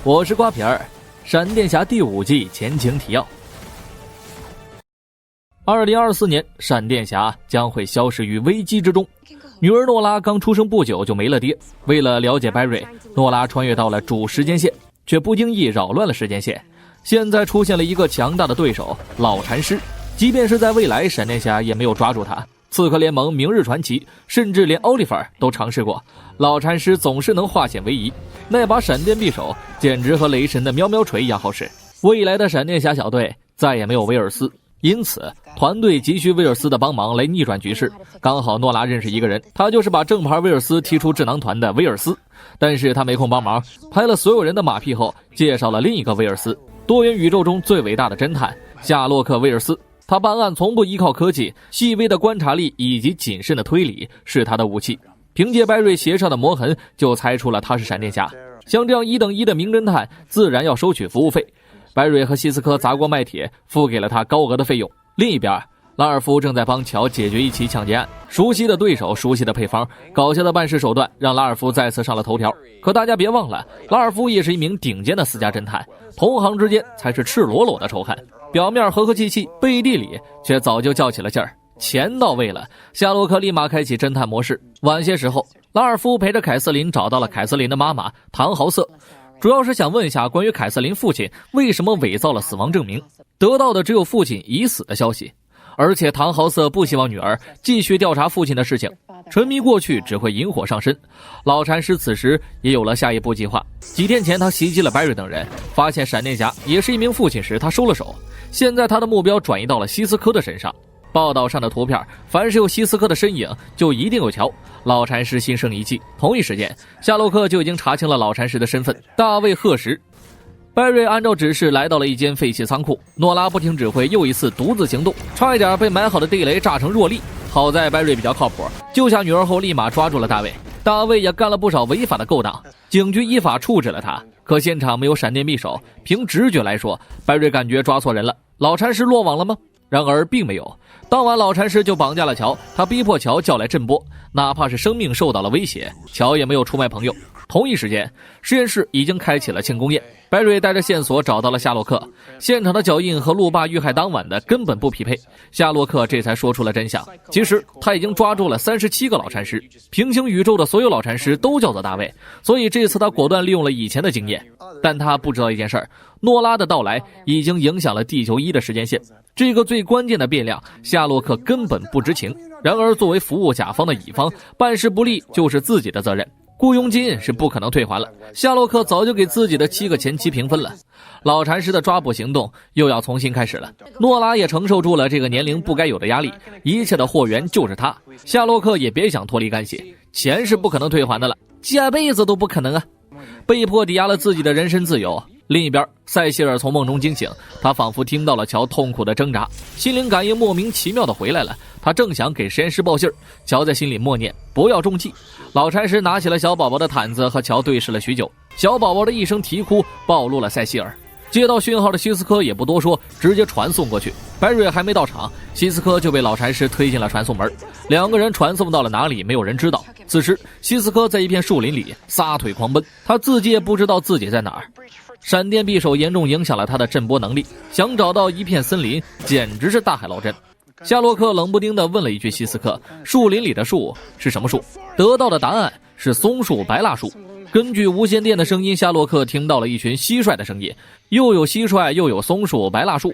我是瓜皮儿。闪电侠第5季前情提要：2024年，闪电侠将会消失于危机之中。女儿诺拉刚出生不久就没了爹，为了了解白瑞，诺拉穿越到了主时间线，却不经意扰乱了时间线。现在出现了一个强大的对手——老禅师，即便是在未来，闪电侠也没有抓住他。刺客联盟、明日传奇，甚至连奥利弗都尝试过，老禅师总是能化险为夷。那把闪电匕首简直和雷神的喵喵锤一样好使。未来的闪电侠小队再也没有威尔斯，因此团队急需威尔斯的帮忙来逆转局势。刚好诺拉认识一个人，他就是把正牌威尔斯踢出智囊团的威尔斯，但是他没空帮忙，拍了所有人的马屁后，介绍了另一个威尔斯，多元宇宙中最伟大的侦探夏洛克·威尔斯。他办案从不依靠科技，细微的观察力以及谨慎的推理是他的武器。凭借白瑞鞋上的磨痕就猜出了他是闪电侠。像这样1等1的名侦探自然要收取服务费，白瑞和希斯科砸锅卖铁付给了他高额的费用。另一边，拉尔夫正在帮乔解决一起抢劫案，熟悉的对手，熟悉的配方，搞笑的办事手段让拉尔夫再次上了头条。可大家别忘了，拉尔夫也是一名顶尖的私家侦探，同行之间才是赤裸裸的仇恨。表面和和气气，背地里却早就较起了劲儿。钱到位了，夏洛克立马开启侦探模式。晚些时候，拉尔夫陪着凯瑟琳找到了凯瑟琳的妈妈唐豪瑟，主要是想问一下关于凯瑟琳父亲为什么伪造了死亡证明，得到的只有父亲已死的消息。而且唐豪瑟不希望女儿继续调查父亲的事情，沉迷过去只会引火上身。老禅师此时也有了下一步计划。几天前他袭击了白瑞等人，发现闪电侠也是一名父亲时他收了手，现在他的目标转移到了希斯科的身上。报道上的图片，凡是有希斯科的身影就一定有乔。老禅师心生一计，同一时间夏洛克就已经查清了老禅师的身份，大卫·赫什。白瑞按照指示来到了一间废弃仓库，诺拉不听指挥，又一次独自行动，差一点被埋好的地雷炸成弱粒。好在白瑞比较靠谱，救下女儿后立马抓住了大卫。大卫也干了不少违法的勾当，警局依法处置了他。可现场没有闪电匕首，凭直觉来说，白瑞感觉抓错人了。老禅师落网了吗？然而并没有。当晚老禅师就绑架了乔，他逼迫乔叫来震波，哪怕是生命受到了威胁，乔也没有出卖朋友。同一时间，实验室已经开启了庆功宴。白瑞带着线索找到了夏洛克，现场的脚印和路霸遇害当晚的根本不匹配。夏洛克这才说出了真相，其实他已经抓住了37个老禅师，平行宇宙的所有老禅师都叫做大卫，所以这次他果断利用了以前的经验。但他不知道一件事，诺拉的到来已经影响了地球1的时间线，这个最关键的变量夏洛克根本不知情。然而作为服务甲方的乙方，办事不力就是自己的责任，雇佣金是不可能退还了。夏洛克早就给自己的7个前妻平分了。老禅师的抓捕行动又要重新开始了。诺拉也承受住了这个年龄不该有的压力，一切的货源就是他。夏洛克也别想脱离干系，钱是不可能退还的了，这辈子都不可能啊！被迫抵押了自己的人身自由。另一边，塞西尔从梦中惊醒，他仿佛听到了乔痛苦的挣扎，心灵感应莫名其妙的回来了。他正想给实验室报信儿，乔在心里默念不要中计。老禅师拿起了小宝宝的毯子，和乔对视了许久。小宝宝的一声啼哭暴露了塞西尔。接到讯号的希斯科也不多说，直接传送过去。白瑞还没到场，希斯科就被老禅师推进了传送门。2个人传送到了哪里，没有人知道。此时希斯科在一片树林里撒腿狂奔，他自己也不知道自己在哪儿。闪电匕首严重影响了他的震波能力，想找到一片森林简直是大海捞针。夏洛克冷不丁地问了一句希斯科，树林里的树是什么树？得到的答案是松树、白蜡树。根据无线电的声音，夏洛克听到了一群蟋蟀的声音，又有蟋蟀又有松树、白蜡树。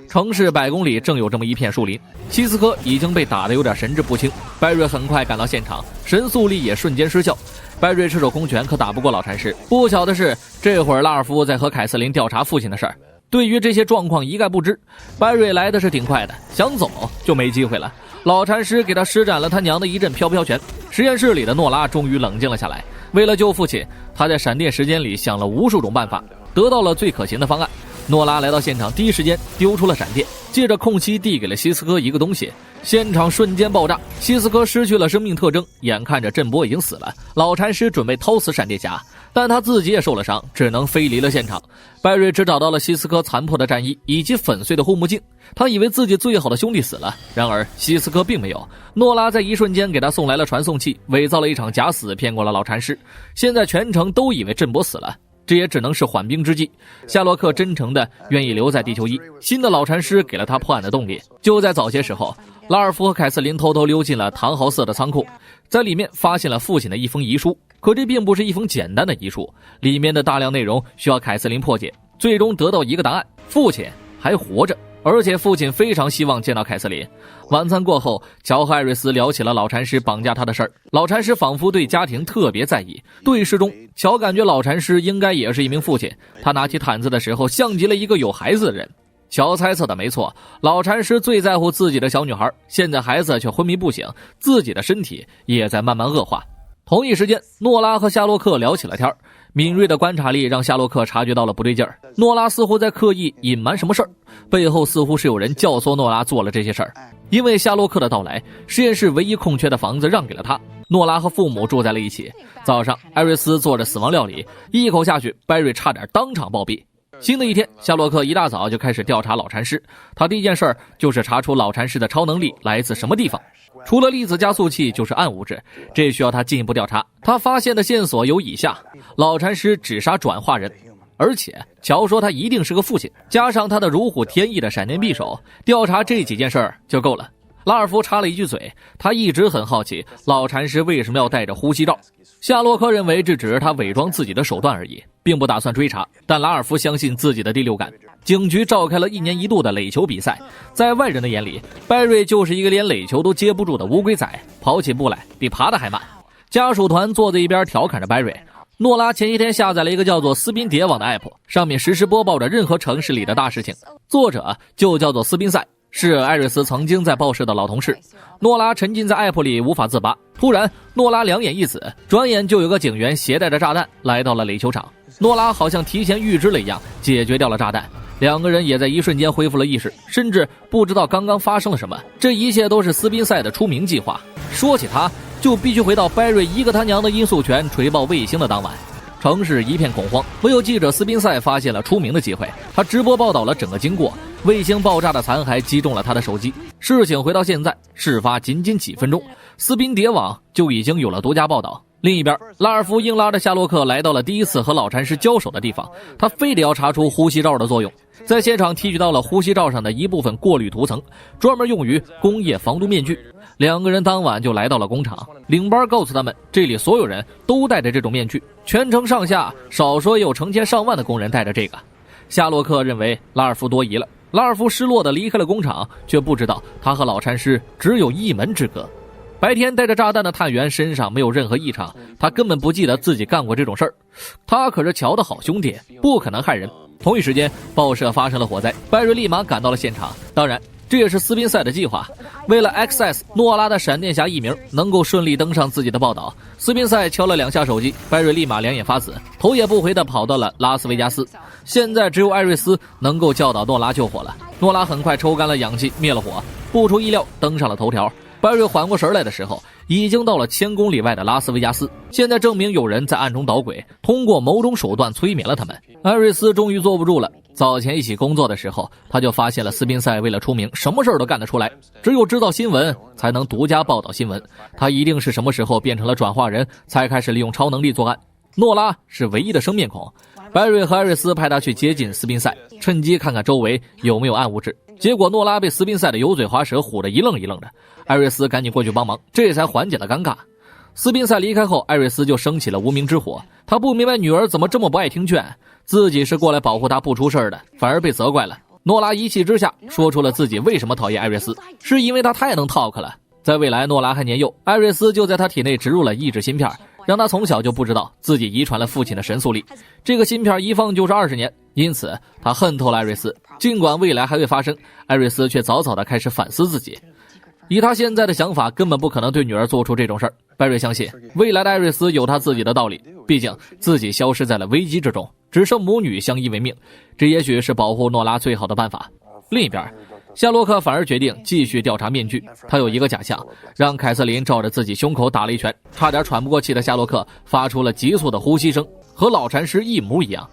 城市100公里正有这么一片树林。希斯科已经被打得有点神志不清，白瑞很快赶到现场，神速力也瞬间失效。白瑞赤手空拳可打不过老禅师。不巧的是，这会儿拉尔夫在和凯瑟琳调查父亲的事儿，对于这些状况一概不知。白瑞来的是挺快的，想走就没机会了。老禅师给他施展了他娘的一阵飘飘拳。实验室里的诺拉终于冷静了下来，为了救父亲，他在闪电时间里想了无数种办法，得到了最可行的方案。诺拉来到现场，第一时间丢出了闪电，借着空隙递给了希斯科一个东西，现场瞬间爆炸，希斯科失去了生命特征，眼看着震波已经死了，老禅师准备掏死闪电侠，但他自己也受了伤，只能飞离了现场。拜瑞只找到了希斯科残破的战衣以及粉碎的护目镜，他以为自己最好的兄弟死了，然而希斯科并没有。诺拉在一瞬间给他送来了传送器，伪造了一场假死，骗过了老禅师。现在全城都以为震波死了。这也只能是缓兵之计。夏洛克真诚的愿意留在地球1，新的老禅师给了他破案的动力。就在早些时候，拉尔夫和凯瑟琳偷偷溜进了唐豪瑟的仓库，在里面发现了父亲的一封遗书。可这并不是一封简单的遗书，里面的大量内容需要凯瑟琳破解，最终得到一个答案：父亲还活着，而且父亲非常希望见到凯瑟琳。晚餐过后，乔和艾瑞斯聊起了老禅师绑架他的事儿。老禅师仿佛对家庭特别在意，对视中，乔感觉老禅师应该也是一名父亲。他拿起毯子的时候，像极了一个有孩子的人。乔猜测的没错，老禅师最在乎自己的小女孩，现在孩子却昏迷不醒，自己的身体也在慢慢恶化。同一时间，诺拉和夏洛克聊起了天。敏锐的观察力让夏洛克察觉到了不对劲儿，诺拉似乎在刻意隐瞒什么事儿，背后似乎是有人教唆诺拉做了这些事儿。因为夏洛克的到来，实验室唯一空缺的房子让给了他。诺拉和父母住在了一起。早上，艾瑞斯做着死亡料理，一口下去，拜瑞差点当场暴毙。新的一天，夏洛克一大早就开始调查老禅师。他第一件事就是查出老禅师的超能力来自什么地方。除了粒子加速器就是暗物质，这需要他进一步调查。他发现的线索有以下：老禅师只杀转化人，而且乔说他一定是个父亲，加上他的如虎添翼的闪电匕首，调查这几件事就够了。拉尔夫插了一句嘴，他一直很好奇老禅师为什么要戴着呼吸罩。夏洛克认为这只是他伪装自己的手段而已，并不打算追查，但拉尔夫相信自己的第六感。警局召开了1年1度的垒球比赛，在外人的眼里，拜瑞就是一个连垒球都接不住的乌龟仔，跑起步来比爬得还慢。家属团坐在一边调侃着拜瑞。诺拉前些天下载了一个叫做斯宾谍网的 app， 上面实时播报着任何城市里的大事情，作者就叫做斯宾塞，是艾瑞斯曾经在报社的老同事。诺拉沉浸在 app 里无法自拔，突然诺拉两眼一紫，转眼就有个警员携带着炸弹来到了垒球场。诺拉好像提前预知了一样，解决掉了炸弹，两个人也在一瞬间恢复了意识，甚至不知道刚刚发生了什么。这一切都是斯宾塞的出名计划。说起他，就必须回到拜瑞一个他娘的音速拳锤爆卫星的当晚。城市一片恐慌，唯有记者斯宾塞发现了出名的机会，他直播报道了整个经过。卫星爆炸的残骸击中了他的手机。事情回到现在，事发仅仅几分钟，斯宾谍网就已经有了独家报道。另一边，拉尔夫硬拉着夏洛克来到了第一次和老禅师交手的地方，他非得要查出呼吸罩的作用。在现场提取到了呼吸罩上的一部分过滤涂层，专门用于工业防毒面具。两个人当晚就来到了工厂，领班告诉他们，这里所有人都戴着这种面具，全城上下少说也有成千上万的工人戴着这个。夏洛克认为拉尔夫多疑了，拉尔夫失落地离开了工厂，却不知道他和老禅师只有一门之隔。白天带着炸弹的探员身上没有任何异常，他根本不记得自己干过这种事儿。他可是乔的好兄弟，不可能害人。同一时间，报社发生了火灾，拜瑞立马赶到了现场。当然，这也是斯宾塞的计划。为了 access 诺拉的闪电侠艺名能够顺利登上自己的报道，斯宾塞敲了2下手机，拜瑞立马两眼发紫，头也不回地跑到了拉斯维加斯。现在只有艾瑞斯能够教导诺拉救火了。诺拉很快抽干了氧气，灭了火，不出意料登上了头条。拜瑞缓过神来的时候，已经到了1000公里外的拉斯维加斯。现在证明有人在暗中捣鬼，通过某种手段催眠了他们。艾瑞斯终于坐不住了。早前一起工作的时候，他就发现了斯宾塞为了出名，什么事儿都干得出来。只有制造新闻，才能独家报道新闻。他一定是什么时候变成了转化人，才开始利用超能力作案。诺拉是唯一的生面孔。拜瑞和艾瑞斯派他去接近斯宾塞，趁机看看周围有没有暗物质。结果诺拉被斯宾塞的油嘴滑舌唬得一愣一愣的，艾瑞斯赶紧过去帮忙，这才缓解了尴尬。斯宾塞离开后，艾瑞斯就升起了无名之火。他不明白女儿怎么这么不爱听劝，自己是过来保护她不出事的，反而被责怪了。诺拉一气之下说出了自己为什么讨厌艾瑞斯，是因为他太能 talk 了。在未来诺拉还年幼，艾瑞斯就在他体内植入了意志芯片，让他从小就不知道自己遗传了父亲的神速力。这个芯片一放就是20年，因此他恨透了艾瑞斯。尽管未来还未发生，艾瑞斯却早早地开始反思自己。以他现在的想法，根本不可能对女儿做出这种事儿。拜瑞相信未来的艾瑞斯有他自己的道理，毕竟自己消失在了危机之中，只剩母女相依为命，这也许是保护诺拉最好的办法。另一边，夏洛克反而决定继续调查面具。他有一个假象，让凯瑟琳照着自己胸口打了一拳，差点喘不过气的夏洛克发出了急促的呼吸声，和老禅师一模一样。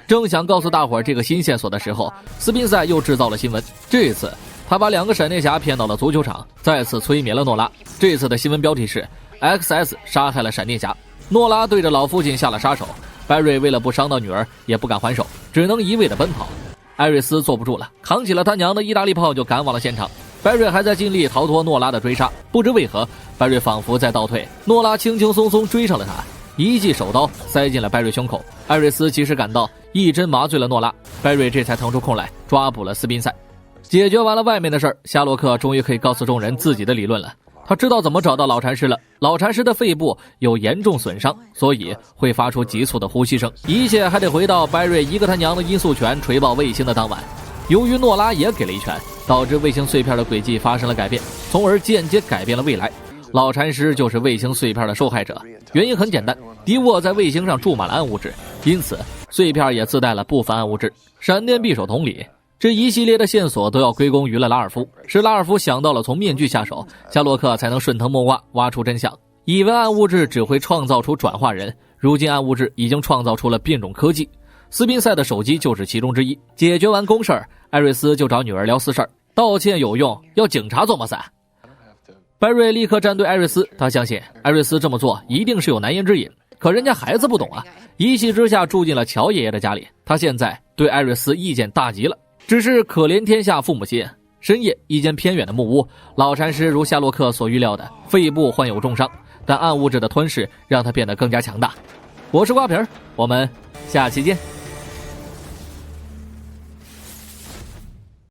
正想告诉大伙这个新线索的时候，斯宾塞又制造了新闻。这一次他把2个闪电侠骗到了足球场，再次催眠了诺拉。这次的新闻标题是 XS 杀害了闪电侠。诺拉对着老父亲下了杀手，白瑞为了不伤到女儿，也不敢还手，只能一味的奔跑。艾瑞斯坐不住了，扛起了他娘的意大利炮就赶往了现场。白瑞还在尽力逃脱诺拉的追杀，不知为何，白瑞仿佛在倒退，诺拉轻轻松松追上了他，一记手刀塞进了白瑞胸口。艾瑞斯及时赶到，一针麻醉了诺拉，白瑞这才腾出空来抓捕了斯宾塞。解决完了外面的事儿，夏洛克终于可以告诉众人自己的理论了。他知道怎么找到老禅师了，老禅师的肺部有严重损伤，所以会发出急促的呼吸声。一切还得回到白瑞一个他娘的音速拳锤爆卫星的当晚。由于诺拉也给了一拳，导致卫星碎片的轨迹发生了改变，从而间接改变了未来。老禅师就是卫星碎片的受害者，原因很简单，迪沃在卫星上注满了暗物质，因此碎片也自带了部分暗物质。闪电匕首同理，这一系列的线索都要归功于了拉尔夫，是拉尔夫想到了从面具下手，夏洛克才能顺藤摸瓜挖出真相。以为暗物质只会创造出转化人，如今暗物质已经创造出了变种科技，斯宾塞的手机就是其中之一。解决完公事儿，艾瑞斯就找女儿聊私事儿，道歉有用，要警察做么散？白瑞立刻站队艾瑞斯，他相信艾瑞斯这么做一定是有难言之隐，可人家孩子不懂啊，一气之下住进了乔爷爷的家里。他现在对艾瑞斯意见大极了，只是可怜天下父母心。深夜，一间偏远的木屋，老禅师如夏洛克所预料的，肺部患有重伤，但暗物质的吞噬让他变得更加强大。我是瓜皮儿，我们下期见。